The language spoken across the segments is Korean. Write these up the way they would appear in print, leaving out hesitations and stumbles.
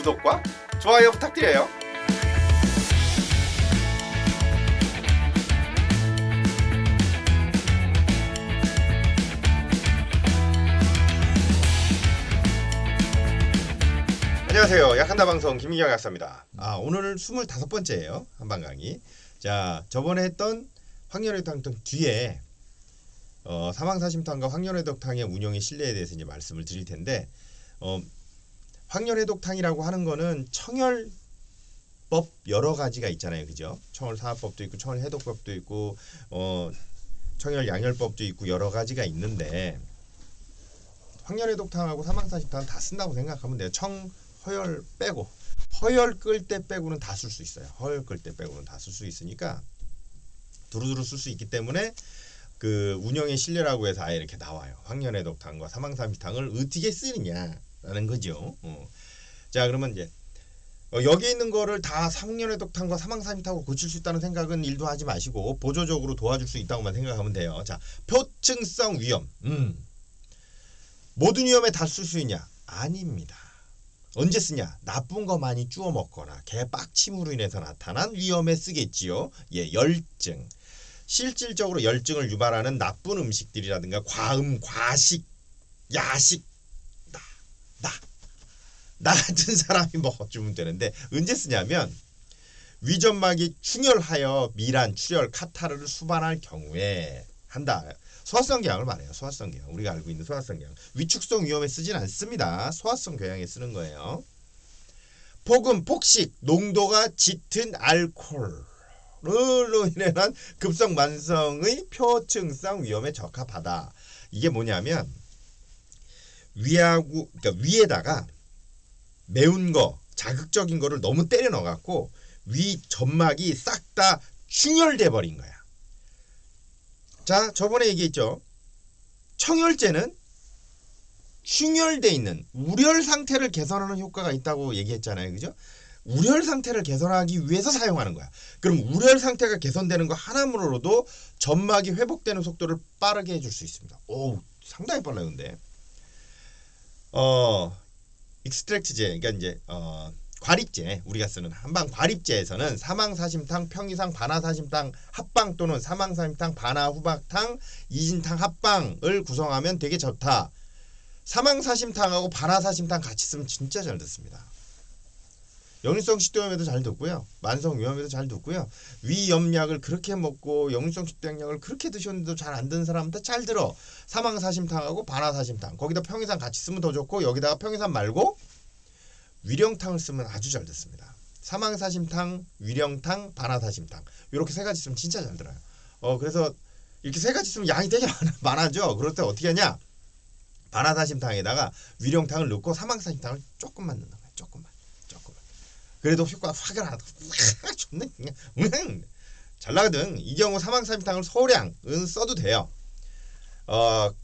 구독과 좋아요 부탁드려요. 안녕하세요. 약한다 방송 김민경 약사입니다. 오늘 25번째예요. 한방 강의. 자, 저번에 했던 황열회독탕 뒤에 사망사심탕과 황열회독탕의 운영의 신뢰에 대해서 이제 말씀을 드릴 텐데, 황열회독탕이라고 하는 거는 청열법 여러 가지가 있잖아요. 그죠? 청열사업법도 있고 청열해독법도 있고 청열양열법도 있고 여러 가지가 있는데, 황열회독탕하고 사망사심탕은 다 쓴다고 생각하면 돼요. 허열 빼고, 허열 끌 때 빼고는 다 쓸 수 있어요. 허열 끌 때 빼고는 다 쓸 수 있으니까 두루두루 쓸 수 있기 때문에 그 운영의 신뢰라고 해서 아예 이렇게 나와요. 황열회독탕과 사망사심탕을 어떻게 쓰느냐라는 거죠. 자, 그러면 이제 여기 있는 거를 다 황열회독탕과 사망사심탕으로 고칠 수 있다는 생각은 일도 하지 마시고 보조적으로 도와줄 수 있다고만 생각하면 돼요. 자, 표층성 위험. 모든 위험에 다 쓸 수 있냐? 아닙니다. 언제 쓰냐? 나쁜 거 많이 주워 먹거나 개빡침으로 인해서 나타난 위험에 쓰겠지요. 예, 열증. 실질적으로 열증을 유발하는 나쁜 음식들이라든가 과음, 과식, 야식, 나 같은 사람이 먹어주면 되는데, 언제 쓰냐면 위점막이 충혈하여 미란, 출혈, 카타르를 수반할 경우에 한다. 소화성 궤양을 말해요. 소화성 궤양. 우리가 알고 있는 소화성 궤양. 위축성 위험에 쓰진 않습니다. 소화성 궤양에 쓰는 거예요. 폭음, 폭식, 농도가 짙은 알코올로 인한 급성 만성의 표층성 위험에 적합하다. 이게 뭐냐면 그러니까 위에다가 매운 거, 자극적인 거를 너무 때려 넣어갖고 위 점막이 싹 다 충혈돼 버린 거야. 자, 저번에 얘기했죠. 청열제는 충혈돼 있는 우렬 상태를 개선하는 효과가 있다고 얘기했잖아요. 그죠? 우렬 상태를 개선하기 위해서 사용하는 거야. 그럼 우렬 상태가 개선되는 거 하나만으로도 점막이 회복되는 속도를 빠르게 해줄 수 있습니다. 오, 상당히 빨라요, 근데. 익스트랙트제, 그러니까 이제 과립제, 우리가 쓰는 한방 과립제에서는 사망사심탕, 평이상, 반화사심탕 합방 또는 사망사심탕, 반화 후박탕, 이진탕 합방을 구성하면 되게 좋다. 사망사심탕하고 반화사심탕 같이 쓰면 진짜 잘 듣습니다. 역류성 식도염에도 잘 듣고요. 만성위염에도 잘 듣고요. 위염약을 그렇게 먹고 역류성 식도염약을 그렇게 드셨는데도 잘 안 드는 사람한테 잘 들어. 사망사심탕하고 반화사심탕, 거기다 평이상 같이 쓰면 더 좋고, 여기다가 평이상 말고 위령탕을 쓰면 아주 잘 듣습니다. 사망사심탕, 위령탕, 반화사심탕, 이렇게 세 가지 쓰면 진짜 잘 들어요. 그래서 이렇게 세 가지 쓰면 양이 되게 많아져. 그럴 때 어떻게 하냐? 반화사심탕에다가 위령탕을 넣고 사망사심탕을 조금만 넣는 거예요. 조금만. 그래도 효과가 확 나도 좋네. 그냥 잘 나거든. 이 경우 사망사심탕을 소량은 써도 돼요.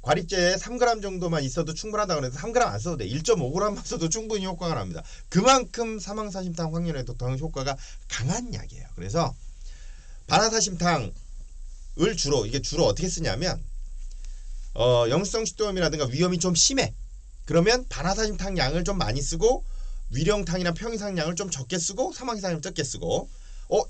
과립제에 3g 정도만 있어도 충분하다고 해서 3g 안 써도 돼. 1.5g만 써도 충분히 효과가 납니다. 그만큼 사망사심탕, 황열회독탕은 효과가 강한 약이에요. 그래서 반화사심탕을 이게 주로 어떻게 쓰냐면 역류성 식도염이라든가 위험이 좀 심해. 그러면 반화사심탕 양을 좀 많이 쓰고 위령탕이나 평이상 양을 좀 적게 쓰고 사망사심을 적게 쓰고,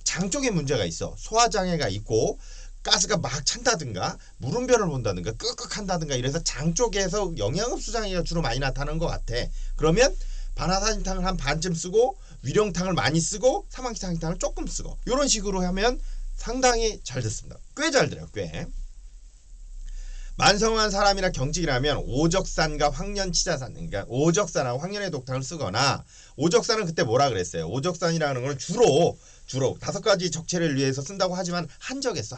장 쪽에 문제가 있어. 소화장애가 있고 가스가 막 찬다든가 물음변을 본다든가 끄끄한다든가 이래서 장 쪽에서 영양흡수 장애가 주로 많이 나타나는 것 같아. 그러면 반화사심탕을 한 반쯤 쓰고 위령탕을 많이 쓰고 사망사심탕을 조금 쓰고, 이런 식으로 하면 상당히 잘 듣습니다. 꽤 잘 들어요. 꽤. 만성한 사람이나 경직이라면 오적산과 황련치자산, 그러니까 오적산하고 황련회독탕을 쓰거나, 오적산은 그때 뭐라 그랬어요? 오적산이라는 건 주로 5가지 적체를 위해서 쓴다고 하지만 한적했어.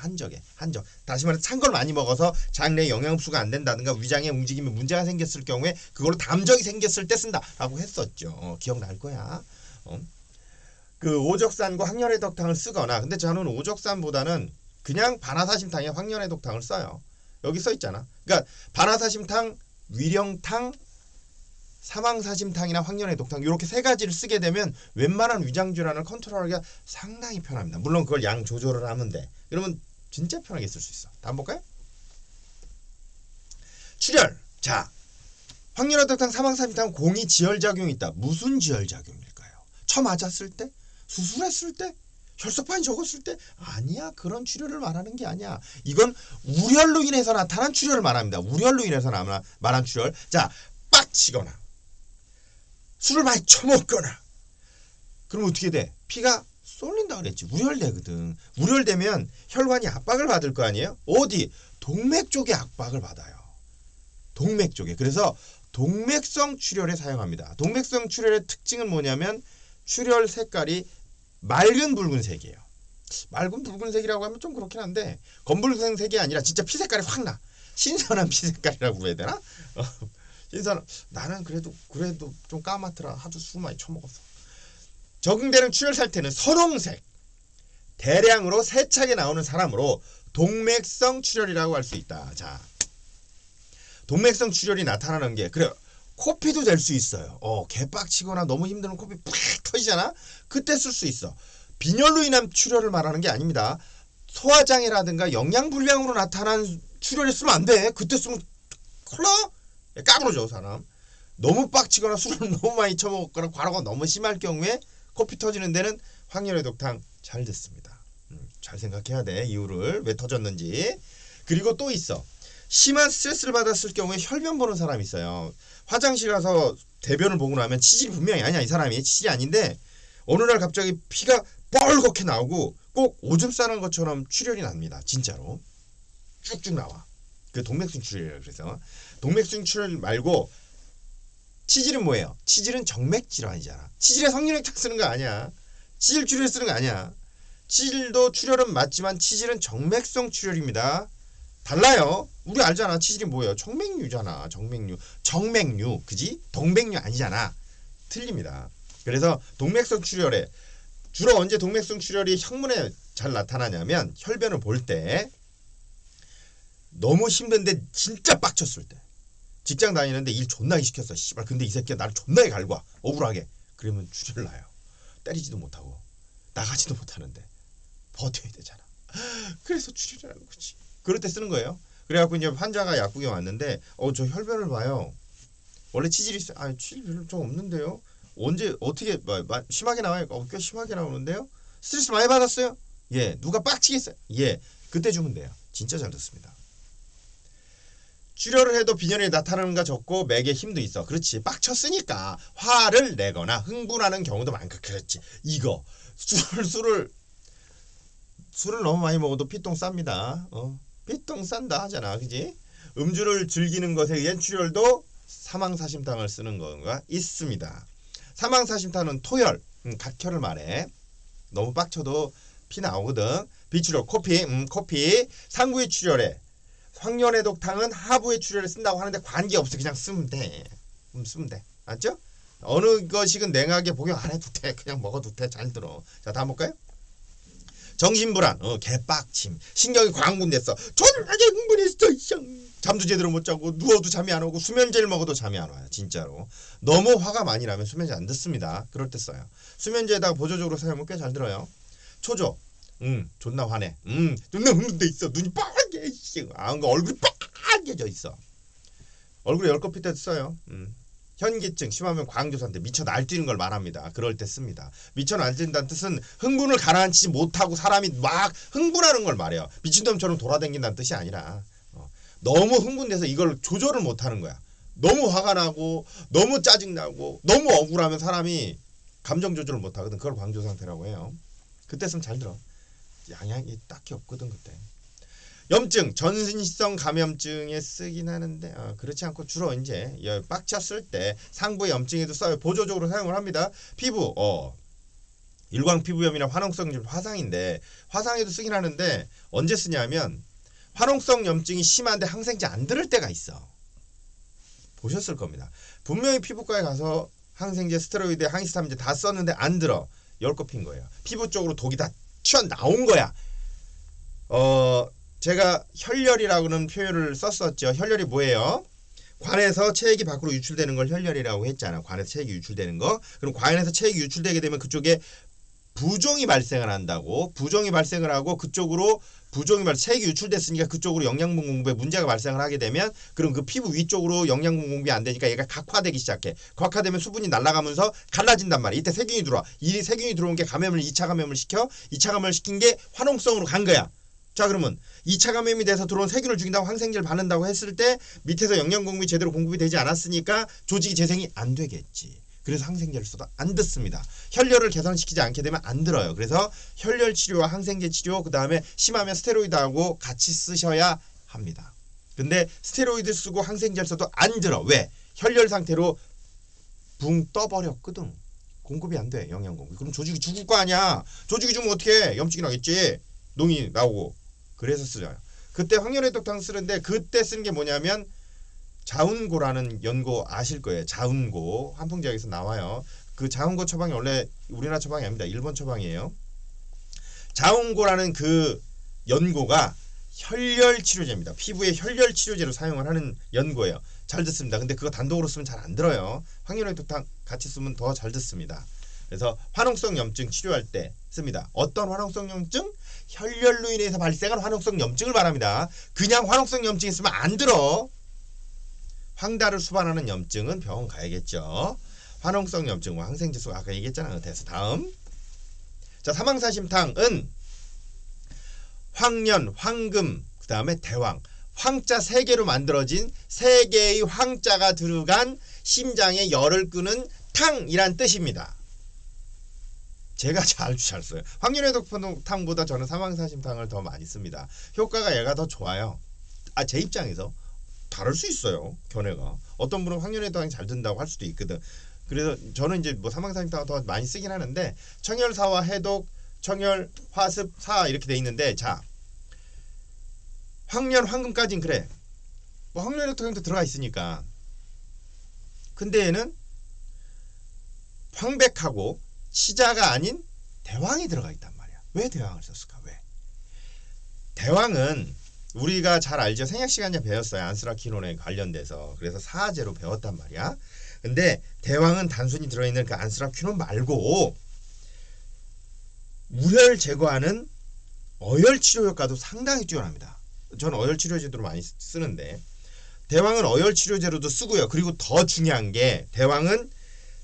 다시 말해 찬 걸 많이 먹어서 장내 영양흡수가 안 된다든가 위장의 움직임에 문제가 생겼을 경우에 그걸로 담적이 생겼을 때 쓴다라고 했었죠. 기억날 거야. 그 오적산과 황련회독탕을 쓰거나, 근데 저는 오적산보다는 그냥 반화사심탕에 황련회독탕을 써요. 여기 써 있잖아. 그러니까 반화사심탕, 위령탕, 사망사심탕이나 황련회독탕, 이렇게 세 가지를 쓰게 되면 웬만한 위장질환을 컨트롤하기가 상당히 편합니다. 물론 그걸 양 조절을 하면 돼. 그러면 진짜 편하게 쓸 수 있어. 다음 볼까요? 출혈. 자, 황련회독탕, 사망사심탕 공이 지혈작용이 있다. 무슨 지혈작용일까요? 쳐 맞았을 때, 수술했을 때, 혈소판이 적었을 때 아니야. 그런 출혈을 말하는 게 아니야. 이건 우열로 인해서 나타난 출혈을 말합니다. 우열로 인해서 말한 출혈. 자, 빡치거나 술을 많이 처먹거나 그럼 어떻게 돼? 피가 쏠린다 그랬지. 우열되거든. 우열되면 혈관이 압박을 받을 거 아니에요? 어디? 동맥 쪽에 압박을 받아요. 동맥 쪽에. 그래서 동맥성 출혈에 사용합니다. 동맥성 출혈의 특징은 뭐냐면 출혈 색깔이 맑은 붉은색이에요. 맑은 붉은색이라고 하면 좀 그렇긴 한데 검붉은색이 아니라 진짜 피 색깔이 확 나. 신선한 피 색깔이라고 해야 되나? 신선. 나는 그래도 좀 까맣더라. 하도 술 많이 처먹었어. 적응되는 출혈 상태는 선홍색, 대량으로 세차게 나오는 사람으로 동맥성 출혈이라고 할 수 있다. 자, 동맥성 출혈이 나타나는 게 그래. 코피도 될 수 있어요. 개빡치거나 너무 힘드는 코피 팍 터지잖아. 그때 쓸 수 있어. 빈혈로 인한 출혈을 말하는 게 아닙니다. 소화장애라든가 영양불량으로 나타난 출혈을 쓰면 안 돼. 그때 쓰면 콜라 까부러져 사람. 너무 빡치거나 술을 너무 많이 처먹거나 과로가 너무 심할 경우에 코피 터지는 데는 황열해독탕 잘 듣습니다. 잘 생각해야 돼. 이유를 왜 터졌는지. 그리고 또 있어. 심한 스트레스를 받았을 경우에 혈변 보는 사람이 있어요. 화장실 가서 대변을 보고 나면 치질이 분명히 아니야. 이 사람이 치질이 아닌데 어느 날 갑자기 피가 뻘겋게 나오고 꼭 오줌 싸는 것처럼 출혈이 납니다. 진짜로 쭉쭉 나와. 그 동맥성 출혈이라고 그래서 동맥성 출혈 말고 치질은 뭐예요? 치질은 정맥 질환이잖아. 치질에 성균액탁 쓰는 거 아니야. 치질 출혈 쓰는 거 아니야. 치질도 출혈은 맞지만 치질은 정맥성 출혈입니다. 달라요. 우리 알잖아. 치질이 뭐예요? 정맥류잖아. 정맥류. 그지? 동맥류 아니잖아. 틀립니다. 그래서 동맥성 출혈에 주로 언제 동맥성 출혈이 형문에 잘 나타나냐면 혈변을 볼 때 너무 힘든데 진짜 빡쳤을 때 직장 다니는데 일 존나게 시켰어. 씨발 근데 이 새끼가 나를 존나게 갈궈. 억울하게. 그러면 출혈 나요. 때리지도 못하고 나가지도 못하는데 버텨야 되잖아. 그래서 출혈이라는 거지. 그럴 때 쓰는 거예요. 그래갖고 이제 환자가 약국에 왔는데 저 혈변을 봐요. 원래 치질이 있어요. 치질 별로 좀 없는데요. 언제 어떻게 심하게 나와요? 꽤 심하게 나오는데요. 스트레스 많이 받았어요? 예. 누가 빡치겠어요? 예. 그때 주면 돼요. 진짜 잘 듣습니다. 출혈을 해도 빈혈이 나타나는가 적고 맥에 힘도 있어. 그렇지. 빡쳤으니까 화를 내거나 흥분하는 경우도 많고 그렇지. 이거 술을 너무 많이 먹어도 피똥 쌉니다. 피똥 싼다 하잖아. 그지? 음주를 즐기는 것에 의한 출혈도 사망사심탕을 쓰는 거가 있습니다. 사망사심탕은 토혈, 각혈을 말해. 너무 빡쳐도 피 나오거든. 비출혈, 코피. 상부의 출혈에 황열해독탕은 하부의 출혈에 쓴다고 하는데 관계없어. 그냥 쓰면 돼. 쓰면 돼. 알죠? 어느 것이건 냉하게 복용 안 해도 돼. 그냥 먹어도 돼. 잘 들어. 자, 다음 볼까요? 정신불안, 개빡침, 신경이 광분됐어. 존나게 흥분했어. 잠도 제대로 못 자고 누워도 잠이 안 오고 수면제를 먹어도 잠이 안 와요. 진짜로. 너무 화가 많이 나면 수면제 안 듣습니다. 그럴 때 써요. 수면제에다가 보조적으로 사용하면 꽤 잘 들어요. 초조, 존나 화내. 존나 흥분돼 있어. 눈이 빨개. 얼굴이 빨개져 있어. 얼굴에 열꺼피 때 써요. 현기증 심하면 광조사인데 미쳐 날뛰는 걸 말합니다. 그럴 때 씁니다. 미쳐 날뛴다는 뜻은 흥분을 가라앉히지 못하고 사람이 막 흥분하는 걸 말해요. 미친놈처럼 돌아다닌다는 뜻이 아니라 너무 흥분돼서 이걸 조절을 못하는 거야. 너무 화가 나고 너무 짜증나고 너무 억울하면 사람이 감정 조절을 못하거든. 그걸 광조 상태라고 해요. 그때 쓰면 잘 들어. 양양이 딱히 없거든 그때. 염증, 전신성 감염증에 쓰긴 하는데 그렇지 않고 주로 이제 빡쳤을 때 상부의 염증에도 써요. 보조적으로 사용을 합니다. 피부, 일광 피부염이나 화농성 화상인데 화상에도 쓰긴 하는데 언제 쓰냐면 화농성 염증이 심한데 항생제 안 들을 때가 있어. 보셨을 겁니다. 분명히 피부과에 가서 항생제, 스테로이드, 항히스타민제 다 썼는데 안 들어. 열꺼핀 거예요. 피부 쪽으로 독이 다 튀어나온 거야. 제가 혈열이라고는 표현을 썼었죠. 혈열이 뭐예요? 관에서 체액이 밖으로 유출되는 걸 혈열이라고 했잖아. 관에서 체액이 유출되는 거. 그럼 관에서 체액이 유출되게 되면 그쪽에 부종이 발생을 한다고. 부종이 발생을 하고 그쪽으로 부종이 색이 유출됐으니까 그쪽으로 영양분 공급에 문제가 발생을 하게 되면 그럼 그 피부 위쪽으로 영양분 공급이 안 되니까 얘가 각화되기 시작해. 각화되면 수분이 날아가면서 갈라진단 말이야. 이때 세균이 들어와. 이 세균이 들어온 게 감염을 2차 감염을 시켜. 2차 감염을 시킨 게 화농성으로 간 거야. 자 그러면 2차 감염이 돼서 들어온 세균을 죽인다고 항생제를 바른다고 했을 때 밑에서 영양 공급이 제대로 공급이 되지 않았으니까 조직이 재생이 안 되겠지. 그래서 항생제를 써도 안 듣습니다. 혈열을 개선시키지 않게 되면 안 들어요. 그래서 혈열 치료와 항생제 치료 그다음에 심하면 스테로이드하고 같이 쓰셔야 합니다. 근데 스테로이드 쓰고 항생제를 써도 안 들어. 왜? 혈열 상태로 붕 떠버렸거든. 공급이 안 돼. 영양 공급. 그럼 조직이 죽을 거 아니야. 조직이 죽으면 어떻게 해? 염증이 나겠지. 농이 나오고. 그래서 쓰잖아요. 그때 황열해독탕 쓰는데 그때 쓴 게 뭐냐면 자운고라는 연고 아실 거예요. 자운고 한풍제약에서 나와요. 그 자운고 처방이 원래 우리나라 처방이 아닙니다. 일본 처방이에요. 자운고라는 그 연고가 혈열 치료제입니다. 피부에 혈열 치료제로 사용을 하는 연고예요. 잘 듣습니다. 근데 그거 단독으로 쓰면 잘 안 들어요. 황열해독탕 같이 쓰면 더 잘 듣습니다. 그래서 화농성 염증 치료할 때 씁니다. 어떤 화농성 염증? 혈열로 인해서 발생한 화농성 염증을 말합니다. 그냥 화농성 염증 있으면 안 들어. 황달을 수반하는 염증은 병원 가야겠죠. 화농성 염증과 항생제 수 아까 얘기했잖아요. 됐어. 다음. 자, 사망사심탕은 황련, 황금, 그 다음에 대왕. 황자 3개로 만들어진 3개의 황자가 들어간 심장에 열을 끄는 탕이란 뜻입니다. 제가 잘 써요. 황련해독탕보다 저는 사망사심탕을 더 많이 씁니다. 효과가 얘가 더 좋아요. 제 입장에서. 다를 수 있어요. 견해가. 어떤 분은 황련해독탕이 잘 든다고 할 수도 있거든. 그래서 저는 이제 뭐 사망사심탕을 더 많이 쓰긴 하는데 청열사와 해독, 청열, 화습, 사 이렇게 돼 있는데 자 황련, 황금까진 그래. 뭐 황련해독탕도 들어가 있으니까. 근데 얘는 황백하고 치자가 아닌 대왕이 들어가 있단 말이야. 왜 대왕을 썼을까? 왜? 대왕은 우리가 잘 알죠. 생약시간제 배웠어요. 안스라키론에 관련돼서. 그래서 사제로 배웠단 말이야. 근데 대왕은 단순히 들어있는 그 안스라키론 말고 우열 제거하는 어열 치료 효과도 상당히 뛰어납니다. 저는 어열 치료제도 많이 쓰는데 대왕은 어열 치료제로도 쓰고요. 그리고 더 중요한 게 대왕은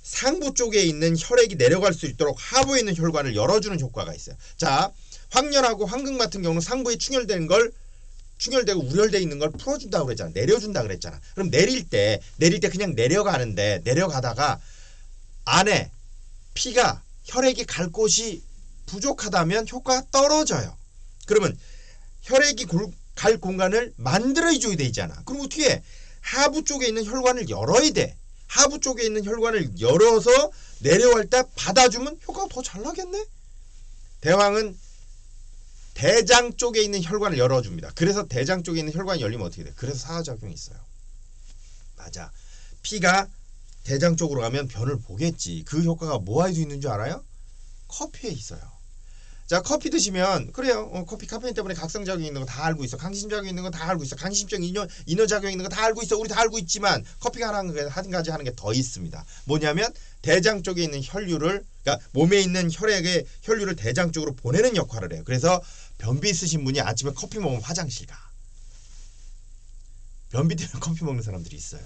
상부 쪽에 있는 혈액이 내려갈 수 있도록 하부에 있는 혈관을 열어주는 효과가 있어요. 자, 황련하고 황금 같은 경우는 상부에 충혈되고 우열되어 있는 걸 풀어준다고 그랬잖아. 내려준다고 그랬잖아. 그럼 내릴 때 그냥 내려가는데 내려가다가 안에 피가 혈액이 갈 곳이 부족하다면 효과가 떨어져요. 그러면 혈액이 갈 공간을 만들어줘야 되잖아. 그럼 어떻게 해? 하부 쪽에 있는 혈관을 열어야 돼. 하부 쪽에 있는 혈관을 열어서 내려갈 때 받아주면 효과가 더 잘 나겠네. 대왕은 대장 쪽에 있는 혈관을 열어줍니다. 그래서 대장 쪽에 있는 혈관이 열리면 어떻게 돼? 그래서 상하작용이 있어요. 맞아. 피가 대장 쪽으로 가면 변을 보겠지. 그 효과가 뭐에도 있는 줄 알아요? 커피에 있어요. 자, 커피 드시면 그래요. 커피 카페인 때문에 각성작용이 있는 거 다 알고 있어. 강심작용이 있는 거 다 알고 있어. 강심적 인어작용이 있는 거 다 알고 있어. 우리 다 알고 있지만 커피가 한 가지 하는 게 더 있습니다. 뭐냐면 대장 쪽에 있는 혈류를 그러니까 몸에 있는 혈액의 혈류를 대장 쪽으로 보내는 역할을 해요. 그래서 변비 있으신 분이 아침에 커피 먹으면 화장실 가. 변비 때문에 커피 먹는 사람들이 있어요.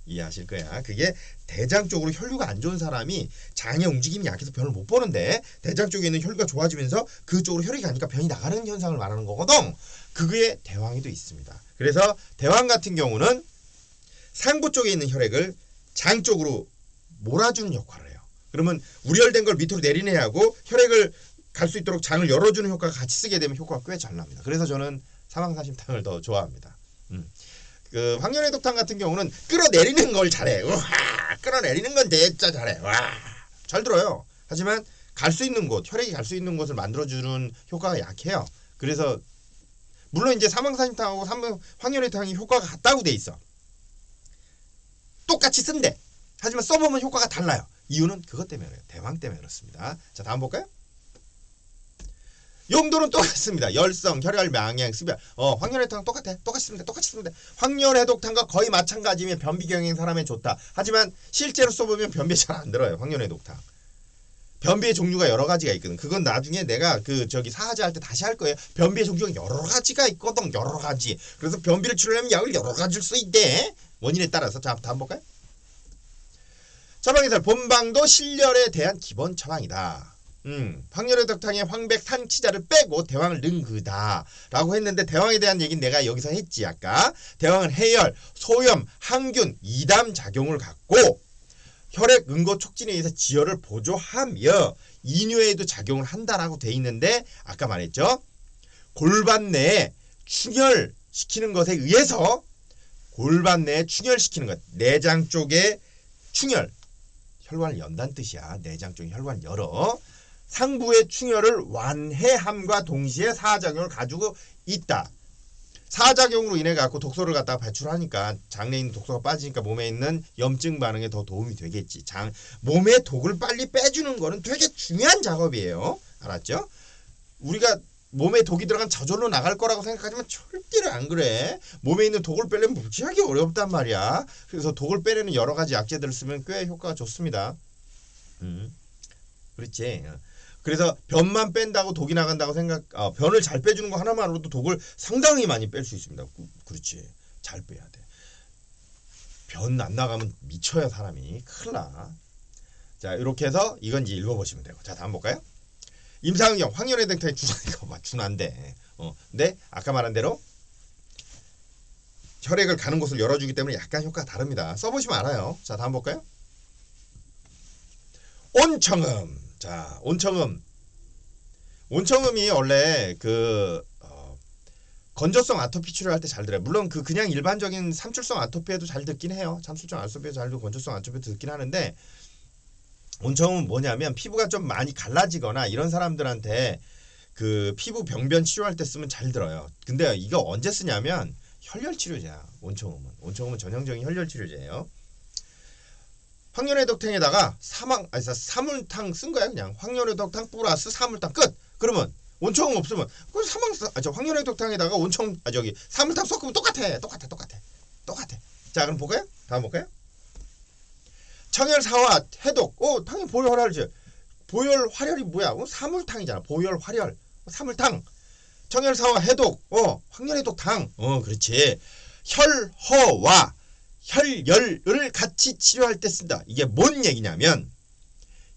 이해하실 거야. 그게 대장 쪽으로 혈류가 안 좋은 사람이 장의 움직임이 약해서 변을 못 보는데 대장 쪽에 있는 혈류가 좋아지면서 그쪽으로 혈액이 가니까 변이 나가는 현상을 말하는 거거든. 그게 대왕에도 있습니다. 그래서 대왕 같은 경우는 상부 쪽에 있는 혈액을 장 쪽으로 몰아주는 역할을 해요. 그러면 우열된 걸 밑으로 내리내야 하고 혈액을 갈 수 있도록 장을 열어주는 효과가 같이 쓰게 되면 효과가 꽤 잘 납니다. 그래서 저는 사망사심탕을 더 좋아합니다. 그 황련해독탕 같은 경우는 끌어내리는 걸 잘해. 우와, 끌어내리는 건 진짜 잘해. 와, 잘 들어요. 하지만 갈 수 있는 곳, 혈액이 갈 수 있는 곳을 만들어주는 효과가 약해요. 그래서 물론 이제 사망사심탕하고 황련해독탕이 효과가 같다고 돼 있어. 똑같이 쓴대. 하지만 써보면 효과가 달라요. 이유는 그것 때문에 그래요. 대왕 때문에 그렇습니다. 자, 다음 볼까요? 용도는 똑같습니다. 열성, 혈혈, 망행, 습열. 황련해독탕 똑같아. 똑같이 쓰면 돼. 황련해독탕과 거의 마찬가지면 변비 경행 사람에 좋다. 하지만 실제로 써보면 변비 잘 안 들어요. 황련해독탕. 변비의 종류가 여러 가지가 있거든. 그건 나중에 내가 그 저기 사하제 할 때 다시 할 거예요. 변비의 종류가 여러 가지가 있거든. 여러 가지. 그래서 변비를 치료하려면 약을 여러 가지를 쓸 수 있대. 원인에 따라서. 자, 다음 볼까요? 처방에서 본방도 실열에 대한 기본 처방이다. 황열의 덕탕에 황백 탄치자를 빼고 대왕을 능그다 라고 했는데, 대왕에 대한 얘기는 내가 여기서 했지. 아까 대왕은 해열, 소염, 항균, 이담 작용을 갖고 혈액 응고 촉진에 의해서 지혈을 보조하며 이뇨에도 작용을 한다라고 돼 있는데, 아까 말했죠. 골반 내에 충혈시키는 것에 의해서, 골반 내에 충혈시키는 것, 내장 쪽에 충혈, 혈관을 연다는 뜻이야. 내장 쪽에 혈관을 열어 상부의 충혈을 완해함과 동시에 사작용을 가지고 있다. 사작용으로 인해 갖고 독소를 갖다가 배출하니까 장내에 있는 독소가 빠지니까 몸에 있는 염증 반응에 더 도움이 되겠지. 몸의 독을 빨리 빼주는 거는 되게 중요한 작업이에요. 알았죠? 우리가 몸에 독이 들어간 저절로 나갈 거라고 생각하지만 절대로 안 그래. 몸에 있는 독을 빼려면 무지하게 어렵단 말이야. 그래서 독을 빼려는 여러 가지 약재들을 쓰면 꽤 효과가 좋습니다. 그렇지. 그래서 변만 뺀다고 독이 나간다고 변을 잘 빼주는 거 하나만으로도 독을 상당히 많이 뺄 수 있습니다. 그렇지. 잘 빼야 돼. 변 안 나가면 미쳐요, 사람이. 큰일 나. 자, 이렇게 해서 이건 이제 읽어보시면 되고. 자, 다음 볼까요? 임상경, 황열의 덕탕에 이거 봐, 준한데. 근데 아까 말한 대로 혈액을 가는 곳을 열어주기 때문에 약간 효과가 다릅니다. 써보시면 알아요. 자, 다음 볼까요? 온청음. 자, 온청음이 원래 건조성 아토피 치료할 때 잘 들어요. 물론 그냥 일반적인 삼출성 아토피에도 잘 듣긴 해요. 삼출성 아토피에도 잘 듣고 건조성 아토피에도 듣긴 하는데, 온청음은 뭐냐면 피부가 좀 많이 갈라지거나 이런 사람들한테 그 피부 병변 치료할 때 쓰면 잘 들어요. 근데 이거 언제 쓰냐면 혈열 치료제야. 온청음은 전형적인 혈열 치료제예요. 황열의 덕탕에다가 사물탕 쓴 거야. 그냥 황열의 덕탕 플러스 사물탕 끝. 그러면 온청음 없으면 황열의 덕탕에다가 사물탕 섞으면 똑같아. 자, 그럼 볼까요? 다음 볼까요? 청열사화 해독. 당연히 보혈 활혈이지. 보혈 활혈이 뭐야? 사물탕이잖아. 보혈 활혈. 사물탕. 청열사화 해독. 황열의 덕탕. 그렇지. 혈허와 혈열을 같이 치료할 때 쓴다. 이게 뭔 얘기냐면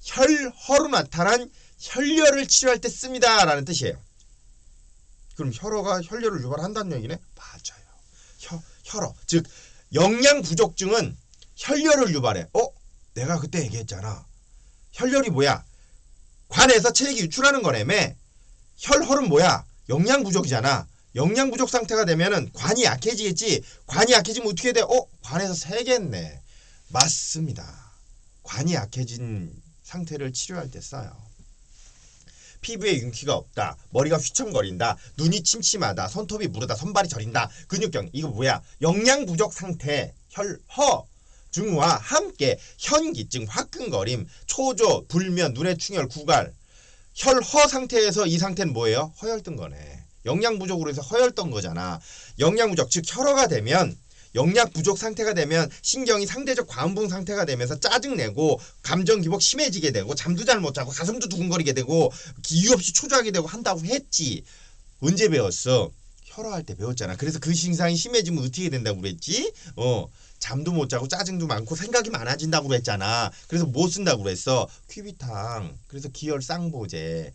혈허로 나타난 혈열을 치료할 때 씁니다 라는 뜻이에요. 그럼 혈허가 혈열을 유발한다는 얘기네? 맞아요. 혈허, 즉 영양 부족증은 혈열을 유발해. 내가 그때 얘기했잖아. 혈열이 뭐야? 관에서 체액이 유출하는 거라며. 혈허는 뭐야? 영양 부족이잖아. 영양 부족 상태가 되면은 관이 약해지겠지. 관이 약해지면 어떻게 돼? 관에서 새겠네. 맞습니다. 관이 약해진 상태를 치료할 때 써요. 피부에 윤기가 없다. 머리가 휘청거린다. 눈이 침침하다. 손톱이 무르다. 손발이 저린다. 근육경. 이거 뭐야? 영양 부족 상태. 혈허 증후와 함께 현기증, 화끈거림, 초조, 불면, 눈의 충혈, 구갈. 혈허 상태에서 이 상태는 뭐예요? 허혈 뜬 거네. 영양 부족으로 해서 허혈 뜬 거잖아. 영양 부족, 즉 혈허가 되면, 영양 부족 상태가 되면 신경이 상대적 과음분 상태가 되면서 짜증내고 감정 기복 심해지게 되고 잠도 잘 못 자고 가슴도 두근거리게 되고 이유 없이 초조하게 되고 한다고 했지. 언제 배웠어? 혈허할 때 배웠잖아. 그래서 그 증상이 심해지면 어떻게 된다고 그랬지? 잠도 못 자고 짜증도 많고 생각이 많아진다고 그랬잖아. 그래서 뭐 쓴다고 그랬어? 퀴비탕. 그래서 기혈 쌍보제.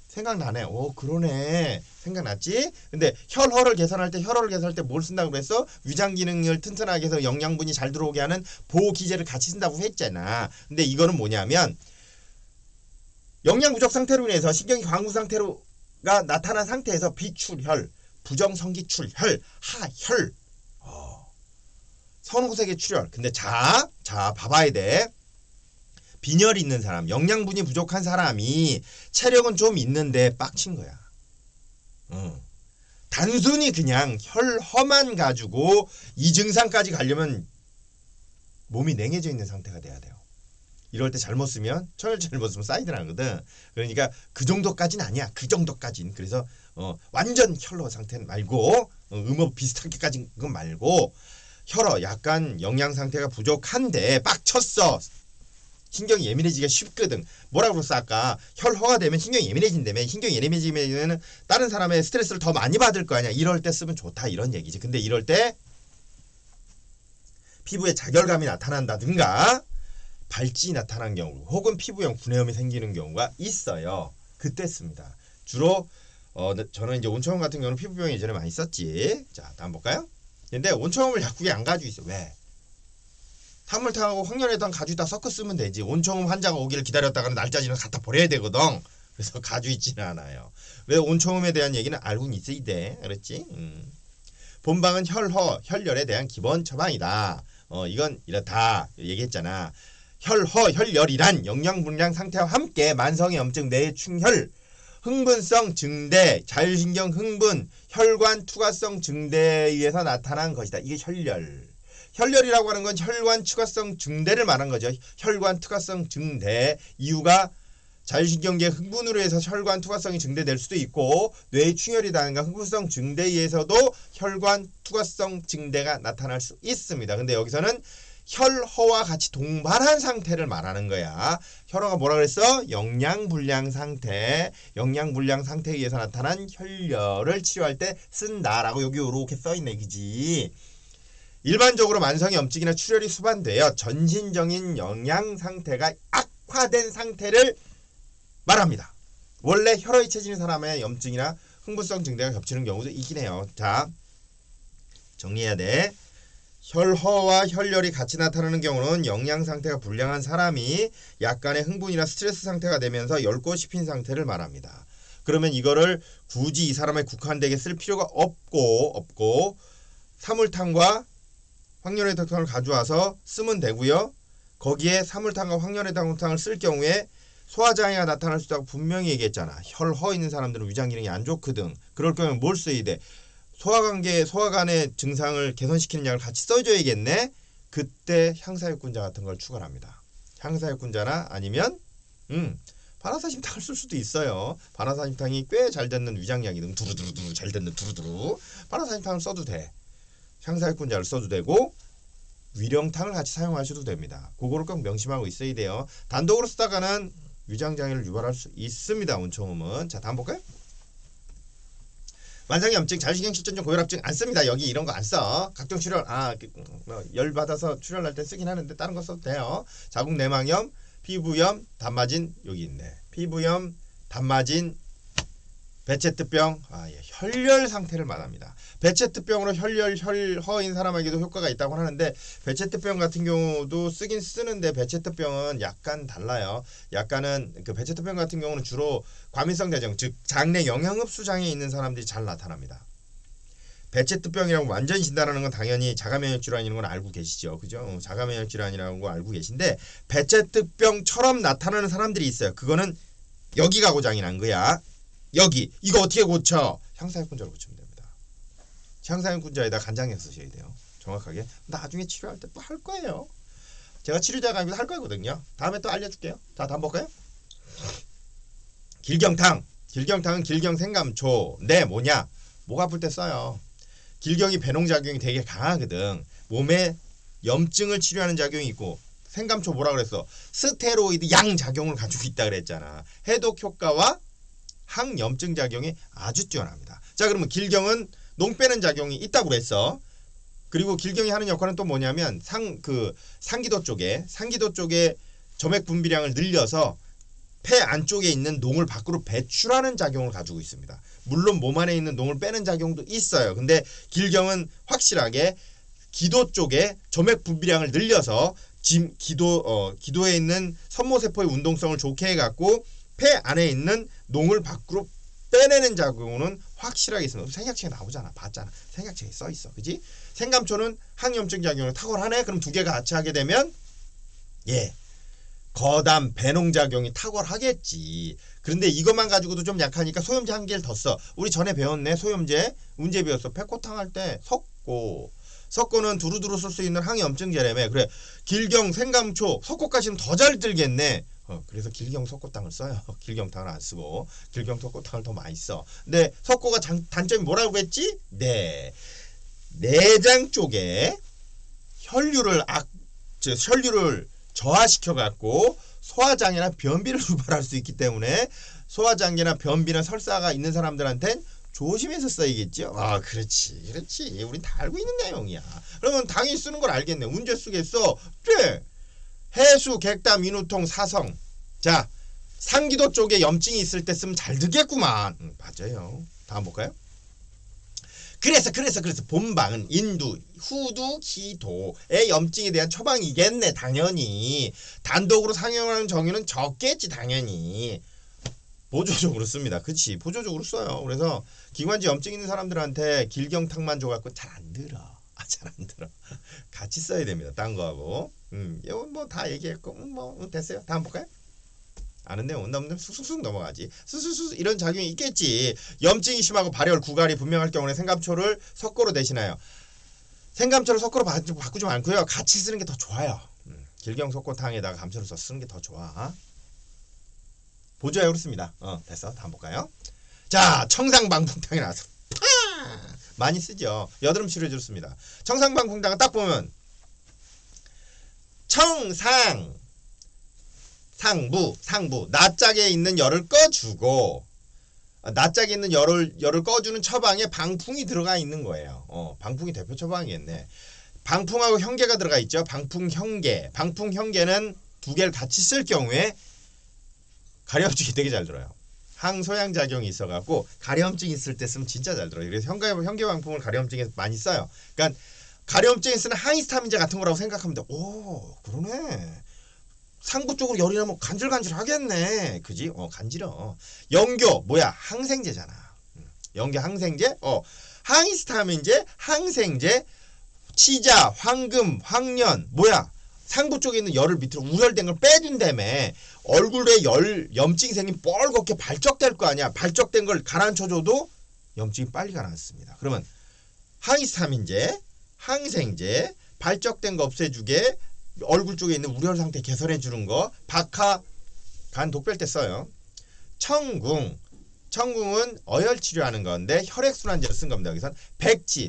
생각나네. 그러네. 생각났지? 근데 혈허를 개선할 때 뭘 쓴다고 그랬어? 위장 기능을 튼튼하게 해서 영양분이 잘 들어오게 하는 보호기제를 같이 쓴다고 했잖아. 근데 이거는 뭐냐면 영양 부족 상태로 인해서 신경이 광부 상태로가 나타난 상태에서 비출혈, 부정성기출혈, 하혈, 선후색의 출혈. 근데 자 봐봐야 돼. 빈혈이 있는 사람, 영양분이 부족한 사람이 체력은 좀 있는데 빡친 거야. 단순히 그냥 혈허만 가지고 이 증상까지 가려면 몸이 냉해져 있는 상태가 돼야 돼요. 이럴 때 잘못 쓰면 사이드 나거든. 그러니까 그 정도까지는 아니야. 그 정도까지는. 그래서 완전 혈허 상태는 말고 음업 비슷하게까지 그건 말고 혈허 약간 영양 상태가 부족한데 빡쳤어. 신경이 예민해지기가 쉽거든. 뭐라고 그랬어 아까? 혈허가 되면 신경이 예민해진다며. 신경이 예민해지면 다른 사람의 스트레스를 더 많이 받을 거 아니야. 이럴 때 쓰면 좋다 이런 얘기지. 근데 이럴 때 피부에 자결감이 나타난다든가 발진이 나타난 경우 혹은 피부형 구내염이 생기는 경우가 있어요. 그때 씁니다. 주로 저는 이제 온천염 같은 경우는 피부병이 예전에 많이 썼지. 자, 다음 볼까요? 근데 온천염을 약국에 안 가지고 있어. 왜? 산물탕하고 황열애당 가지고 다 섞어 쓰면 되지. 온천염 환자가 오기를 기다렸다가는 날짜 지나서 갖다 버려야 되거든. 그래서 가지고 있지는 않아요. 왜 온천염에 대한 얘기는 알고는 있어야 돼. 그렇지? 본방은 혈허, 혈열에 대한 기본 처방이다. 이건 이렇다. 얘기했잖아. 혈허, 혈열이란 영양불량 상태와 함께 만성의 염증, 뇌충혈, 흥분성 증대, 자율신경 흥분, 혈관 투과성 증대에 의해서 나타난 것이다. 이게 혈열. 혈열이라고 하는 건 혈관 투과성 증대를 말한 거죠. 혈관 투과성 증대. 이유가 자율신경계 흥분으로 해서 혈관 투과성이 증대될 수도 있고 뇌충혈이라든가 흥분성 증대에 의해서도 혈관 투과성 증대가 나타날 수 있습니다. 근데 여기서는 혈허와 같이 동반한 상태를 말하는 거야. 혈허가 뭐라 그랬어? 영양불량 상태. 영양불량 상태에 의해서 나타난 혈열을 치료할 때 쓴다라고 여기 이렇게 써있네. 그지? 일반적으로 만성의 염증이나 출혈이 수반되어 전신적인 영양 상태가 악화된 상태를 말합니다. 원래 혈허에 처진 사람의 염증이나 흥분성 증대가 겹치는 경우도 있긴 해요. 자, 정리해야 돼. 혈허와 혈열이 같이 나타나는 경우는 영양 상태가 불량한 사람이 약간의 흥분이나 스트레스 상태가 되면서 엷고 씹힌 상태를 말합니다. 그러면 이거를 굳이 이 사람에 국한되게 쓸 필요가 없고 사물탕과 황열애당을 가져와서 쓰면 되고요. 거기에 사물탕과 황열애당을 쓸 경우에 소화장애가 나타날 수 있다고 분명히 얘기했잖아. 혈허 있는 사람들은 위장 기능이 안 좋거든. 그럴 경우에 뭘 써야 돼? 소화관의 증상을 개선시키는 약을 같이 써줘야겠네. 그때 향사육군자 같은 걸 추가합니다. 향사육군자나 아니면 바나사심탕을 쓸 수도 있어요. 바나사심탕이 꽤 잘 듣는 위장약이든 두루두루 잘 듣는 두루두루 바나사심탕을 써도 돼. 향사육군자를 써도 되고 위령탕을 같이 사용하셔도 됩니다. 그거를 꼭 명심하고 있어야 돼요. 단독으로 쓰다가는 위장장애를 유발할 수 있습니다. 온천음은. 자, 다음 볼까요? 만성의 염증, 자율신경 실전증, 고혈압증 안 씁니다. 여기 이런 거 안 써. 각종 출혈, 열 받아서 출혈날 때 쓰긴 하는데 다른 거 써도 돼요. 자궁 내막염, 피부염, 단마진 여기 있네. 피부염, 단마진, 베체트병, 혈열 상태를 말합니다. 베체트병으로 혈허인 사람에게도 효과가 있다고 하는데 베체트병 같은 경우도 쓰긴 쓰는데 베체트병은 약간 달라요. 약간은 그 베체트병 같은 경우는 주로 과민성 대증, 즉 장내 영양흡수 장애 있는 사람들이 잘 나타납니다. 베체트병이라고 완전히 진단하는 건 당연히 자가면역 질환인 건 알고 계시죠, 그죠? 자가면역 질환이라는 거 알고 계신데 베체트병처럼 나타나는 사람들이 있어요. 그거는 여기가 고장이 난 거야. 여기 이거 어떻게 고쳐? 향사육군자로 고치면 됩니다. 향사육군자에다 간장약 쓰셔야 돼요. 정확하게. 나중에 치료할 때 또 할 거예요. 제가 치료자가 아니고 할 거거든요. 다음에 또 알려줄게요. 자, 다음 볼까요? 길경탕. 길경탕은 길경 생감초. 네, 뭐냐? 목 아플 때 써요. 길경이 배농작용이 되게 강하거든. 몸에 염증을 치료하는 작용이 있고 생감초 뭐라 그랬어? 스테로이드 양작용을 가지고 있다 그랬잖아. 해독 효과와 항염증 작용이 아주 뛰어납니다. 자, 그러면 길경은 농 빼는 작용이 있다고 그랬어. 그리고 길경이 하는 역할은 또 뭐냐면 상기도 쪽에 점액 분비량을 늘려서 폐 안쪽에 있는 농을 밖으로 배출하는 작용을 가지고 있습니다. 물론 몸 안에 있는 농을 빼는 작용도 있어요. 근데 길경은 확실하게 기도 쪽에 점액 분비량을 늘려서 기도에 있는 섬모세포의 운동성을 좋게 해갖고 폐 안에 있는 농을 밖으로 빼내는 작용은 확실하게 있습니다. 생약책에 나오잖아. 봤잖아. 생약책에 써있어. 그지? 생감초는 항염증 작용을 탁월하네. 그럼 두 개가 같이 하게 되면 거담 배농작용이 탁월하겠지. 그런데 이것만 가지고도 좀 약하니까 소염제 한 개를 더 써. 우리 전에 배웠네. 소염제 언제 배웠어? 백호탕 할 때 석고는 두루두루 쓸 수 있는 항염증제라며. 그래, 길경 생감초 석고까지는 더 잘 들겠네. 그래서 길경 석고탕을 써요. 길경탕을 안 쓰고 길경 석고탕을 더 많이 써. 근데 석고가 단점이 뭐라고 했지? 네, 내장 쪽에 혈류를 저하시켜갖고 소화장애나 변비를 유발할 수 있기 때문에 소화장애나 변비나 설사가 있는 사람들한텐 조심해서 써야겠죠. 아, 그렇지. 우린 다 알고 있는 내용이야. 그러면 당연히 쓰는 걸 알겠네. 언제 쓰겠어? 그래. 해수, 객담, 인후통, 사성. 자, 상기도 쪽에 염증이 있을 때 쓰면 잘 듣겠구만. 맞아요. 다음 볼까요? 그래서 본방은 인두, 후두, 기도의 염증에 대한 처방이겠네. 당연히. 단독으로 상용하는 정의는 적겠지. 당연히. 보조적으로 씁니다. 그치? 보조적으로 써요. 그래서 기관지 염증 있는 사람들한테 길경탕만 줘갖고 잘 안 들어. 잘 안 들어. 같이 써야 됩니다. 딴 거하고. 이거 뭐 다 얘기했고, 뭐 됐어요. 다음 볼까요? 아는 내용 없는 쑥쑥 넘어가지. 수수수 이런 작용이 있겠지. 염증이 심하고 발열, 구갈이 분명할 경우에 생감초를 석고로 대신하여. 생감초를 석고로 바꾸지 않고요. 같이 쓰는 게 더 좋아요. 길경석고탕에다가 감초를 써 쓰는 게 더 좋아. 보조약으로 씁니다. 됐어. 다음 볼까요? 자, 청상방풍탕이 나왔어. 많이 쓰죠. 여드름 치료제로 씁니다. 청상방풍탕은 딱 보면 청상 상부 낯짝에 있는 열을 꺼주고 낯짝에 있는 열을 꺼주는 처방에 방풍이 들어가 있는 거예요. 방풍이 대표 처방이겠네. 방풍하고 현계가 들어가 있죠. 방풍현계는 두 개를 같이 쓸 경우에 가려움증이 되게 잘 들어요. 항소양 작용이 있어갖고 가려움증 있을 때 쓰면 진짜 잘 들어요. 그래서 현계방풍을 가려움증에 많이 써요. 그러니까 가려움증에 쓰는 항히스타민제 같은 거라고 생각하면 돼. 오, 그러네. 상부 쪽으로 열이 나면 간질간질 하겠네. 그지? 간질어. 연교 뭐야? 항생제잖아. 연교 항생제? 항히스타민제, 항생제, 치자, 황금, 황련 뭐야? 상부 쪽에 있는 열을 밑으로 우열된 걸 빼준다며. 얼굴에 염증이 생긴 뻘겋게 발적될 거 아니야. 발적된 걸 가라앉혀줘도 염증이 빨리 가라앉습니다. 그러면 항히스타민제, 항생제, 발적된 거 없애주게, 얼굴 쪽에 있는 우열 상태 개선해 주는 거, 박하 간 독뺄 때 써요. 청궁은 어혈 치료하는 건데 혈액순환제로 쓴 겁니다. 여기선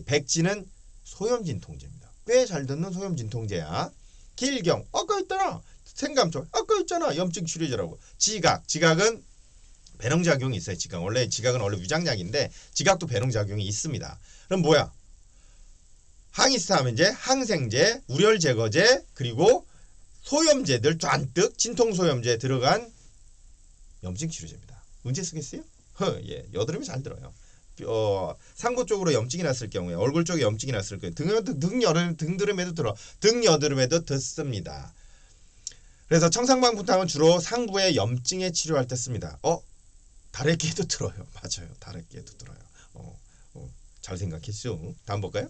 백지는 소염진통제입니다. 꽤 잘 듣는 소염진통제야. 길경 아까 있잖아. 생감초 아까 있잖아. 염증 치료제라고. 지각은 배농작용이 있어요. 지각은 원래 위장약인데 지각도 배농작용이 있습니다. 그럼 뭐야? 항히스타민제, 항생제, 우열 제거제, 그리고 소염제들 잔뜩 진통소염제 들어간 염증 치료제입니다. 언제 쓰겠어요? 예, 여드름이 잘 들어요. 상부 쪽으로 염증이 났을 경우에, 얼굴 쪽에 염증이 났을 경우에, 등여드름에도 들어. 등여드름에도 듣습니다. 그래서 청상방풍탕은 주로 상부의 염증에 치료할 때 씁니다. 다래끼에도 들어요. 맞아요. 다래끼에도 들어요. 잘 생각했죠. 다음 볼까요?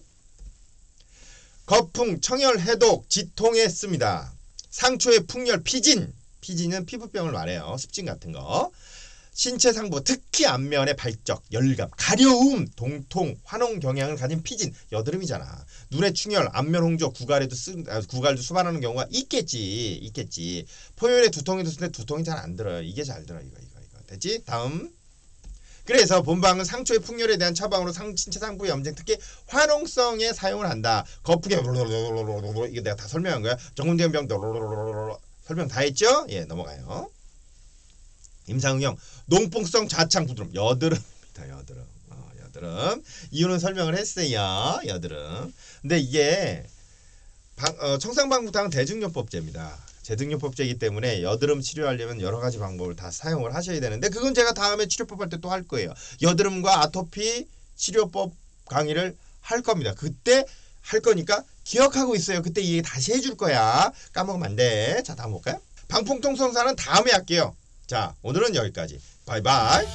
거풍, 청열, 해독, 지통에 씁니다. 상초의 풍열, 피진은 피부병을 말해요. 습진 같은 거. 신체 상부, 특히 안면의 발적, 열감, 가려움, 동통, 화농 경향을 가진 피진, 여드름이잖아. 눈의 충혈, 안면 홍조, 구갈도 수반하는 경우가 있겠지. 포열에 두통이 됐을 때 두통이 잘 안 들어요. 이게 잘 들어. 이거. 됐지? 다음. 그래서 본방은 상초의 풍열에 대한 처방으로 신체 상부의 염증, 특히 화농성에 사용을 한다. 거푸게 이거 내가 다 설명한 거야. 정운대병 설명 다 했죠? 예, 넘어가요. 임상응용 농풍성 좌창 부드럼 여드름입니다. 여드름. 이유는 설명을 했어요. 여드름. 근데 이게 청상방부탕은 대증요법제입니다. 대증요법제이기 때문에 여드름 치료하려면 여러 가지 방법을 다 사용을 하셔야 되는데 그건 제가 다음에 치료법 할 때 또 할 거예요. 여드름과 아토피 치료법 강의를 할 겁니다. 그때 할 거니까 기억하고 있어요. 그때 얘기 다시 해줄 거야. 까먹으면 안 돼. 자, 다음 볼까요? 방풍통성사는 다음에 할게요. 자, 오늘은 여기까지. 바이바이.